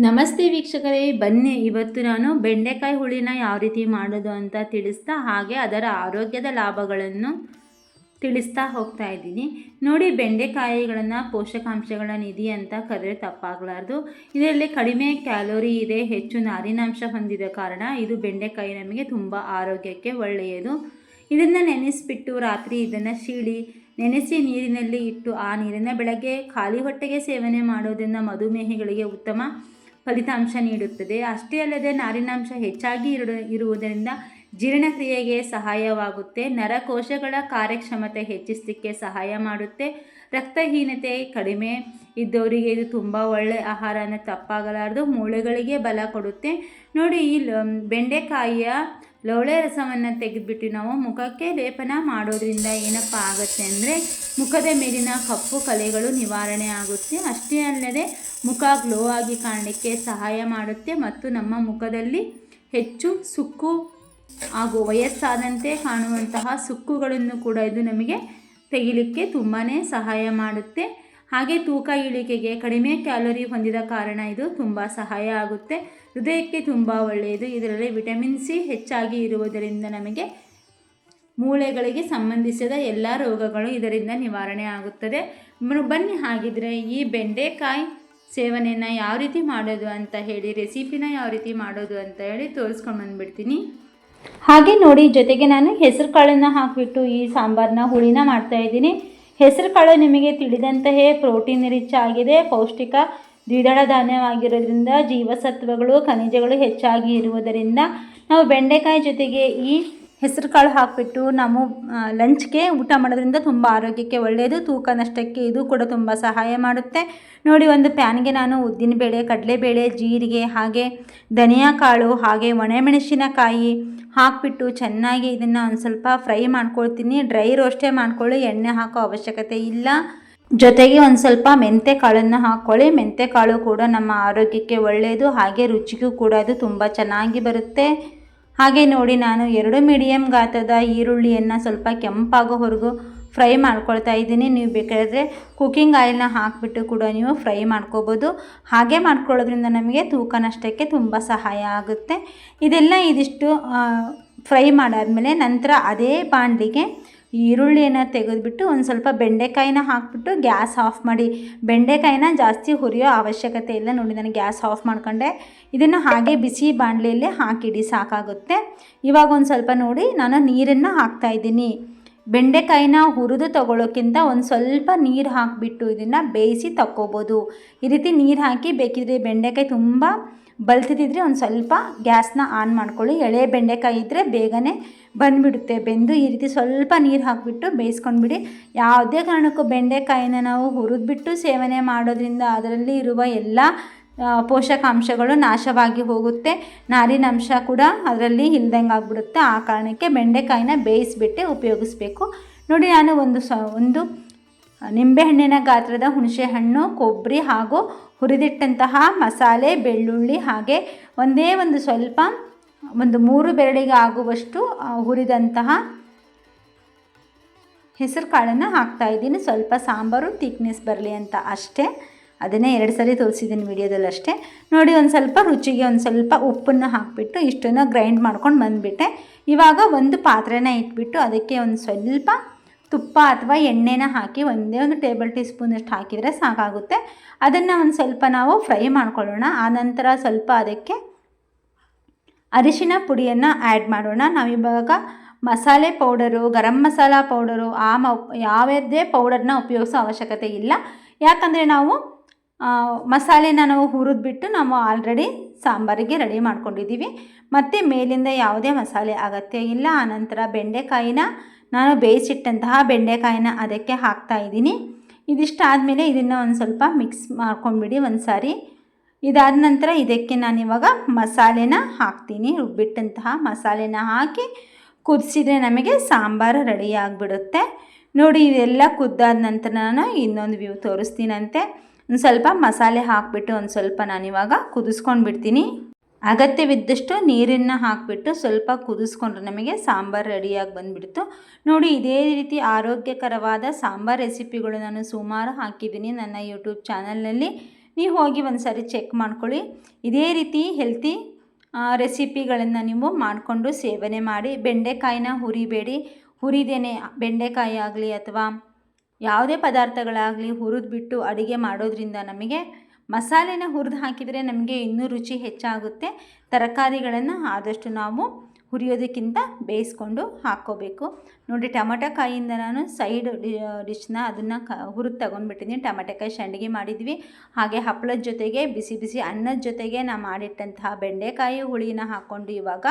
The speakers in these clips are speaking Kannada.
ನಮಸ್ತೆ ವೀಕ್ಷಕರೇ, ಬನ್ನಿ ಇವತ್ತು ನಾನು ಬೆಂಡೆಕಾಯಿ ಹುಳಿನ ಯಾವ ರೀತಿ ಮಾಡೋದು ಅಂತ ತಿಳಿಸ್ತಾ ಹಾಗೆ ಅದರ ಆರೋಗ್ಯದ ಲಾಭಗಳನ್ನು ತಿಳಿಸ್ತಾ ಹೋಗ್ತಾ ಇದ್ದೀನಿ. ನೋಡಿ, ಬೆಂಡೆಕಾಯಿಗಳನ್ನು ಪೋಷಕಾಂಶಗಳ ನಿಧಿ ಅಂತ ಕರೆದ್ರೆ ತಪ್ಪಾಗಲಾರ್ದು. ಇದರಲ್ಲಿ ಕಡಿಮೆ ಕ್ಯಾಲೋರಿ ಇದೆ, ಹೆಚ್ಚು ನಾರಿನಾಂಶ ಹೊಂದಿದ ಕಾರಣ ಇದು ಬೆಂಡೆಕಾಯಿ ನಮಗೆ ತುಂಬ ಆರೋಗ್ಯಕ್ಕೆ ಒಳ್ಳೆಯದು. ಇದನ್ನು ನೆನೆಸಿಬಿಟ್ಟು ರಾತ್ರಿ ಇದನ್ನು ಸೀಳಿ ನೆನೆಸಿ ನೀರಿನಲ್ಲಿ ಇಟ್ಟು ಆ ನೀರನ್ನು ಬೆಳಗ್ಗೆ ಖಾಲಿ ಹೊಟ್ಟೆಗೆ ಸೇವನೆ ಮಾಡೋದನ್ನು ಮಧುಮೇಹಿಗಳಿಗೆ ಉತ್ತಮ ಫಲಿತಾಂಶ ನೀಡುತ್ತದೆ. ಅಷ್ಟೇ ಅಲ್ಲದೆ ನಾರಿನಾಂಶ ಹೆಚ್ಚಾಗಿ ಇರುವುದರಿಂದ ಜೀರ್ಣಕ್ರಿಯೆಗೆ ಸಹಾಯವಾಗುತ್ತೆ, ನರಕೋಶಗಳ ಕಾರ್ಯಕ್ಷಮತೆ ಹೆಚ್ಚಿಸಲಿಕ್ಕೆ ಸಹಾಯ ಮಾಡುತ್ತೆ, ರಕ್ತಹೀನತೆ ಕಡಿಮೆ ಇದ್ದವರಿಗೆ ಇದು ತುಂಬ ಒಳ್ಳೆಯ ಆಹಾರ ಅನ್ನೋ ತಪ್ಪಾಗಲಾರದು, ಮೂಳೆಗಳಿಗೆ ಬಲ ಕೊಡುತ್ತೆ. ನೋಡಿ, ಈ ಬೆಂಡೆಕಾಯಿಯ ಲೋಳೆ ರಸವನ್ನು ತೆಗೆದುಬಿಟ್ಟು ನಾವು ಮುಖಕ್ಕೆ ಲೇಪನ ಮಾಡೋದ್ರಿಂದ ಏನಪ್ಪ ಆಗುತ್ತೆ ಅಂದರೆ ಮುಖದ ಮೇಲಿನ ಕಪ್ಪು ಕಲೆಗಳು ನಿವಾರಣೆ ಆಗುತ್ತೆ. ಅಷ್ಟೇ ಅಲ್ಲದೆ ಮುಖ ಗ್ಲೋ ಆಗಿ ಕಾಣಲಿಕ್ಕೆ ಸಹಾಯ ಮಾಡುತ್ತೆ ಮತ್ತು ನಮ್ಮ ಮುಖದಲ್ಲಿ ಹೆಚ್ಚು ಸುಕ್ಕು ಹಾಗೂ ವಯಸ್ಸಾದಂತೆ ಕಾಣುವಂತಹ ಸುಕ್ಕುಗಳನ್ನು ಕೂಡ ಇದು ನಮಗೆ ತೆಗಿಲಿಕ್ಕೆ ತುಂಬಾ ಸಹಾಯ ಮಾಡುತ್ತೆ. ಹಾಗೆ ತೂಕ ಇಳಿಕೆಗೆ ಕಡಿಮೆ ಕ್ಯಾಲೋರಿ ಹೊಂದಿದ ಕಾರಣ ಇದು ತುಂಬ ಸಹಾಯ ಆಗುತ್ತೆ. ಹೃದಯಕ್ಕೆ ತುಂಬ ಒಳ್ಳೆಯದು. ಇದರಲ್ಲಿ ವಿಟಮಿನ್ ಸಿ ಹೆಚ್ಚಾಗಿ ಇರುವುದರಿಂದ ನಮಗೆ ಮೂಳೆಗಳಿಗೆ ಸಂಬಂಧಿಸಿದ ಎಲ್ಲ ರೋಗಗಳು ಇದರಿಂದ ನಿವಾರಣೆ ಆಗುತ್ತದೆ. ಬನ್ನಿ ಹಾಗಿದ್ರೆ ಈ ಬೆಂಡೆಕಾಯಿ ಸೇವನೆಯನ್ನು ಯಾವ ರೀತಿ ಮಾಡೋದು ಅಂತ ಹೇಳಿ, ರೆಸಿಪಿನ ಯಾವ ರೀತಿ ಮಾಡೋದು ಅಂತ ಹೇಳಿ ತೋರಿಸ್ಕೊಂಡು ಬಂದುಬಿಡ್ತೀನಿ. ಹಾಗೆ ನೋಡಿ, ಜೊತೆಗೆ ನಾನು ಹೆಸರು ಕಾಳನ್ನು ಹಾಕಿಬಿಟ್ಟು ಈ ಸಾಂಬಾರನ್ನ ಹುಳಿನ ಮಾಡ್ತಾಯಿದ್ದೀನಿ. ಹೆಸರು ಕಾಳು ನಿಮಗೆ ತಿಳಿದಂತೆಯೇ ಪ್ರೋಟೀನ್ ರಿಚ್ ಆಗಿದೆ, ಪೌಷ್ಟಿಕ ದ್ವಿದಳ ಧಾನ್ಯವಾಗಿರೋದ್ರಿಂದ ಜೀವಸತ್ವಗಳು ಖನಿಜಗಳು ಹೆಚ್ಚಾಗಿ ಇರುವುದರಿಂದ ನಾವು ಬೆಂಡೆಕಾಯಿ ಜೊತೆಗೆ ಈ ಹೆಸರು ಕಾಳು ಹಾಕಿಬಿಟ್ಟು ನಾವು ಲಂಚ್ಗೆ ಊಟ ಮಾಡೋದ್ರಿಂದ ತುಂಬ ಆರೋಗ್ಯಕ್ಕೆ ಒಳ್ಳೆಯದು. ತೂಕ ನಷ್ಟಕ್ಕೆ ಇದು ಕೂಡ ತುಂಬ ಸಹಾಯ ಮಾಡುತ್ತೆ. ನೋಡಿ, ಒಂದು ಪ್ಯಾನ್ಗೆ ನಾನು ಉದ್ದಿನಬೇಳೆ, ಕಡಲೆಬೇಳೆ, ಜೀರಿಗೆ ಹಾಗೆ ಧನಿಯಾ ಕಾಳು ಹಾಗೆ ಒಣಮೆಣಸಿನಕಾಯಿ ಹಾಕಿಬಿಟ್ಟು ಚೆನ್ನಾಗಿ ಇದನ್ನು ಒಂದು ಸ್ವಲ್ಪ ಫ್ರೈ ಮಾಡ್ಕೊಳ್ತೀನಿ. ಡ್ರೈ ರೋಸ್ಟೇ ಮಾಡ್ಕೊಳ್ಳಿ, ಎಣ್ಣೆ ಹಾಕೋ ಅವಶ್ಯಕತೆ ಇಲ್ಲ. ಜೊತೆಗೆ ಒಂದು ಸ್ವಲ್ಪ ಮೆಂತ್ಯ ಕಾಳನ್ನು ಹಾಕ್ಕೊಳ್ಳಿ. ಮೆಂತ್ಯ ಕಾಳು ಕೂಡ ನಮ್ಮ ಆರೋಗ್ಯಕ್ಕೆ ಒಳ್ಳೆಯದು, ಹಾಗೆ ರುಚಿಗೂ ಕೂಡ ಅದು ತುಂಬ ಚೆನ್ನಾಗಿ ಬರುತ್ತೆ. ಹಾಗೆ ನೋಡಿ, ನಾನು 2 ಮೀಡಿಯಮ್ ಗಾತ್ರದ ಈರುಳ್ಳಿಯನ್ನು ಸ್ವಲ್ಪ ಕೆಂಪಾಗೋವರೆಗೂ ಫ್ರೈ ಮಾಡ್ಕೊಳ್ತಾ ಇದ್ದೀನಿ. ನೀವು ಬೇಕಾದರೆ ಕುಕ್ಕಿಂಗ್ ಆಯಿಲ್ನ ಹಾಕಿಬಿಟ್ಟು ಕೂಡ ನೀವು ಫ್ರೈ ಮಾಡ್ಕೋಬೋದು. ಹಾಗೆ ಮಾಡ್ಕೊಳ್ಳೋದ್ರಿಂದ ನಮಗೆ ತೂಕ ನಷ್ಟಕ್ಕೆ ತುಂಬ ಸಹಾಯ ಆಗುತ್ತೆ. ಇದಿಷ್ಟು ಫ್ರೈ ಮಾಡಾದಮೇಲೆ ನಂತರ ಅದೇ ಬಾಣಲಿಗೆ ಈರುಳ್ಳಿಯನ್ನು ತೆಗೆದುಬಿಟ್ಟು ಒಂದು ಸ್ವಲ್ಪ ಬೆಂಡೆಕಾಯಿನ ಹಾಕಿಬಿಟ್ಟು ಗ್ಯಾಸ್ ಆಫ್ ಮಾಡಿ. ಬೆಂಡೆಕಾಯಿನ ಜಾಸ್ತಿ ಹುರಿಯೋ ಅವಶ್ಯಕತೆ ಇಲ್ಲ. ನೋಡಿ, ನಾನು ಗ್ಯಾಸ್ ಆಫ್ ಮಾಡ್ಕೊಂಡೆ. ಇದನ್ನು ಹಾಗೆ ಬಿಸಿ ಬಾಣಲೆಯಲ್ಲೇ ಹಾಕಿಡಿ, ಸಾಕಾಗುತ್ತೆ. ಇವಾಗ ಒಂದು ಸ್ವಲ್ಪ ನೋಡಿ, ನಾನು ನೀರನ್ನು ಹಾಕ್ತಾಯಿದ್ದೀನಿ. ಬೆಂಡೆಕಾಯಿನ ಹುರಿದು ತಗೊಳ್ಳೋಕ್ಕಿಂತ ಒಂದು ಸ್ವಲ್ಪ ನೀರು ಹಾಕಿಬಿಟ್ಟು ಇದನ್ನು ಬೇಯಿಸಿ ತಕ್ಕೋಬೋದು. ಈ ರೀತಿ ನೀರು ಹಾಕಿ ಬೇಕಿದ್ರೆ ಬೆಂಡೆಕಾಯಿ ತುಂಬ ಬಲ್ತಿದ್ದರೆ ಒಂದು ಸ್ವಲ್ಪ ಗ್ಯಾಸ್ನ ಆನ್ ಮಾಡ್ಕೊಳ್ಳಿ. ಎಳೆ ಬೆಂಡೆಕಾಯಿ ಇದ್ದರೆ ಬೇಗನೆ ಬಂದುಬಿಡುತ್ತೆ ಬೆಂದು. ಈ ರೀತಿ ಸ್ವಲ್ಪ ನೀರು ಹಾಕಿಬಿಟ್ಟು ಬೇಯಿಸ್ಕೊಂಡ್ಬಿಡಿ. ಯಾವುದೇ ಕಾರಣಕ್ಕೂ ಬೆಂಡೆಕಾಯಿನ ನಾವು ಹುರಿದ್ಬಿಟ್ಟು ಸೇವನೆ ಮಾಡೋದ್ರಿಂದ ಅದರಲ್ಲಿ ಇರುವ ಎಲ್ಲ ಪೋಷಕಾಂಶಗಳು ನಾಶವಾಗಿ ಹೋಗುತ್ತೆ, ನಾರಿನಾಂಶ ಕೂಡ ಅದರಲ್ಲಿ ಇಲ್ದಂಗೆ ಆಗಿಬಿಡುತ್ತೆ. ಆ ಕಾರಣಕ್ಕೆ ಬೆಂಡೆಕಾಯಿನ ಬೇಯಿಸಿಬಿಟ್ಟೆ ಉಪಯೋಗಿಸ್ಬೇಕು. ನೋಡಿ, ನಾನು ಒಂದು ನಿಂಬೆಹಣ್ಣಿನ ಗಾತ್ರದ ಹುಣಸೆ ಹಣ್ಣು, ಕೊಬ್ಬರಿ ಹಾಗೂ ಹುರಿದಿಟ್ಟಂತಹ ಮಸಾಲೆ, ಬೆಳ್ಳುಳ್ಳಿ ಹಾಗೆ ಒಂದು ಸ್ವಲ್ಪ 3 ಬೆರಳಿಗೆ ಆಗುವಷ್ಟು ಹುರಿದಂತಹ ಹೆಸರು ಕಾಳನ್ನು ಹಾಕ್ತಾಯಿದ್ದೀನಿ. ಸ್ವಲ್ಪ ಸಾಂಬಾರು ಥಿಕ್ನೆಸ್ ಬರಲಿ ಅಂತ ಅಷ್ಟೇ. ಅದನ್ನೇ 2 ಸರಿ ತೋರಿಸಿದ್ದೀನಿ ವಿಡಿಯೋದಲ್ಲಿ ಅಷ್ಟೇ. ನೋಡಿ, ಒಂದು ಸ್ವಲ್ಪ ರುಚಿಗೆ ಒಂದು ಸ್ವಲ್ಪ ಉಪ್ಪನ್ನು ಹಾಕಿಬಿಟ್ಟು ಇಷ್ಟನ್ನು ಗ್ರೈಂಡ್ ಮಾಡ್ಕೊಂಡು ಬಂದುಬಿಟ್ಟೆ. ಇವಾಗ ಒಂದು ಪಾತ್ರೆನ ಇಟ್ಬಿಟ್ಟು ಅದಕ್ಕೆ ಒಂದು ಸ್ವಲ್ಪ ತುಪ್ಪ ಅಥವಾ ಎಣ್ಣೆನ ಹಾಕಿ ಒಂದು ಟೇಬಲ್ ಟೀ ಸ್ಪೂನಷ್ಟು ಹಾಕಿದರೆ ಸಾಕಾಗುತ್ತೆ. ಅದನ್ನು ಒಂದು ಸ್ವಲ್ಪ ನಾವು ಫ್ರೈ ಮಾಡ್ಕೊಳ್ಳೋಣ. ಆನಂತರ ಸ್ವಲ್ಪ ಅದಕ್ಕೆ ಅರಿಶಿನ ಪುಡಿಯನ್ನು ಆ್ಯಡ್ ಮಾಡೋಣ. ನಾವಿವಾಗ ಮಸಾಲೆ ಪೌಡರು, ಗರಂ ಮಸಾಲ ಪೌಡರು ಯಾವುದೇ ಪೌಡರ್ನ ಉಪಯೋಗಿಸೋ ಅವಶ್ಯಕತೆ ಇಲ್ಲ. ಯಾಕಂದರೆ ನಾವು ಮಸಾಲೆನ ನಾವು ಹುರಿದ್ಬಿಟ್ಟು ನಾವು ಆಲ್ರೆಡಿ ಸಾಂಬಾರಿಗೆ ರೆಡಿ ಮಾಡ್ಕೊಂಡಿದ್ದೀವಿ. ಮತ್ತು ಮೇಲಿಂದ ಯಾವುದೇ ಮಸಾಲೆ ಅಗತ್ಯ ಇಲ್ಲ. ಆನಂತರ ಬೆಂಡೆಕಾಯಿನ ನಾನು ಬೇಯಿಸಿಟ್ಟಂತಹ ಬೆಂಡೆಕಾಯಿನ ಅದಕ್ಕೆ ಹಾಕ್ತಾಯಿದ್ದೀನಿ. ಇದಿಷ್ಟಾದಮೇಲೆ ಇದನ್ನು ಒಂದು ಸ್ವಲ್ಪ ಮಿಕ್ಸ್ ಮಾಡ್ಕೊಂಡ್ಬಿಡಿ ಒಂದು ಸಾರಿ. ಇದಾದ ನಂತರ ಇದಕ್ಕೆ ನಾನಿವಾಗ ಮಸಾಲೆನ ಹಾಕ್ತೀನಿ. ರುಬ್ಬಿಟ್ಟಂತಹ ಮಸಾಲೆನ ಹಾಕಿ ಕುದಿಸಿದ್ರೆ ನಮಗೆ ಸಾಂಬಾರು ರೆಡಿ ಆಗಿಬಿಡುತ್ತೆ. ನೋಡಿ, ಇದೆಲ್ಲ ಕುದ್ದಾದ ನಂತರ ನಾನು ಇನ್ನೊಂದು ವ್ಯೂ ತೋರಿಸ್ತೀನಂತೆ. ಒಂದು ಸ್ವಲ್ಪ ಮಸಾಲೆ ಹಾಕಿಬಿಟ್ಟು ಒಂದು ಸ್ವಲ್ಪ ನಾನಿವಾಗ ಕುದಿಸ್ಕೊಂಡು ಬಿಡ್ತೀನಿ. ಅಗತ್ಯವಿದ್ದಷ್ಟು ನೀರನ್ನು ಹಾಕಿಬಿಟ್ಟು ಸ್ವಲ್ಪ ಕುದಿಸ್ಕೊಂಡ್ರೆ ನಮಗೆ ಸಾಂಬಾರು ರೆಡಿಯಾಗಿ ಬಂದುಬಿಡ್ತು. ನೋಡಿ, ಇದೇ ರೀತಿ ಆರೋಗ್ಯಕರವಾದ ಸಾಂಬಾರು ರೆಸಿಪಿಗಳು ನಾನು ಸುಮಾರು ಹಾಕಿದ್ದೀನಿ ನನ್ನ ಯೂಟ್ಯೂಬ್ ಚಾನಲ್ನಲ್ಲಿ. ನೀವು ಹೋಗಿ ಒಂದು ಸಾರಿ ಚೆಕ್ ಮಾಡ್ಕೊಳ್ಳಿ. ಇದೇ ರೀತಿ ಹೆಲ್ತಿ ರೆಸಿಪಿಗಳನ್ನು ನೀವು ಮಾಡಿಕೊಂಡು ಸೇವನೆ ಮಾಡಿ. ಬೆಂಡೆಕಾಯಿನ ಹುರಿಬೇಡಿ. ಹುರಿದೇನೆ ಬೆಂಡೆಕಾಯಿ ಆಗಲಿ ಅಥವಾ ಯಾವುದೇ ಪದಾರ್ಥಗಳಾಗಲಿ ಹುರಿದ್ಬಿಟ್ಟು ಅಡುಗೆ ಮಾಡೋದ್ರಿಂದ ನಮಗೆ ಮಸಾಲೆನ ಹುರಿದು ಹಾಕಿದರೆ ನಮಗೆ ಇನ್ನೂ ರುಚಿ ಹೆಚ್ಚಾಗುತ್ತೆ. ತರಕಾರಿಗಳನ್ನು ಆದಷ್ಟು ನಾವು ಹುರಿಯೋದಕ್ಕಿಂತ ಬೇಯಿಸ್ಕೊಂಡು ಹಾಕ್ಕೋಬೇಕು. ನೋಡಿ, ಟೊಮಟೊಕಾಯಿಯಿಂದ ನಾನು ಸೈಡ್ ಡಿಶ್ನ ಅದನ್ನು ಹುರಿದು ತೊಗೊಂಡ್ಬಿಟ್ಟಿದ್ದೀನಿ. ಟೊಮಟೊಕಾಯಿ ಸಂಡಿಗೆ ಮಾಡಿದ್ವಿ. ಹಾಗೆ ಹಪ್ಪಳದ ಜೊತೆಗೆ ಬಿಸಿ ಬಿಸಿ ಅನ್ನದ ಜೊತೆಗೆ ನಾನು ಮಾಡಿಟ್ಟಂತಹ ಬೆಂಡೆಕಾಯಿ ಹುಳಿನ ಹಾಕ್ಕೊಂಡು ಇವಾಗ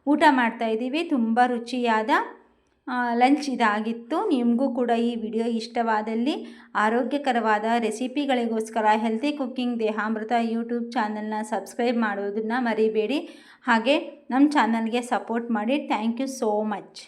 ಊಟ ಮಾಡ್ತಾಯಿದ್ದೀವಿ. ತುಂಬ ರುಚಿಯಾದ ಲಂಚ್ ಇದಾಗಿತ್ತು. ನಿಮಗೂ ಕೂಡ ಈ ವಿಡಿಯೋ ಇಷ್ಟವಾದಲ್ಲಿ ಆರೋಗ್ಯಕರವಾದ ರೆಸಿಪಿಗಳಿಗೋಸ್ಕರ ಹೆಲ್ತಿ ಕುಕ್ಕಿಂಗ್ ದೇಹಾಮೃತ ಯೂಟ್ಯೂಬ್ ಚಾನಲ್ನ ಸಬ್ಸ್ಕ್ರೈಬ್ ಮಾಡೋದನ್ನು ಮರಿಬೇಡಿ. ಹಾಗೆ ನಮ್ಮ ಚಾನಲ್ಗೆ ಸಪೋರ್ಟ್ ಮಾಡಿ. Thank you so much.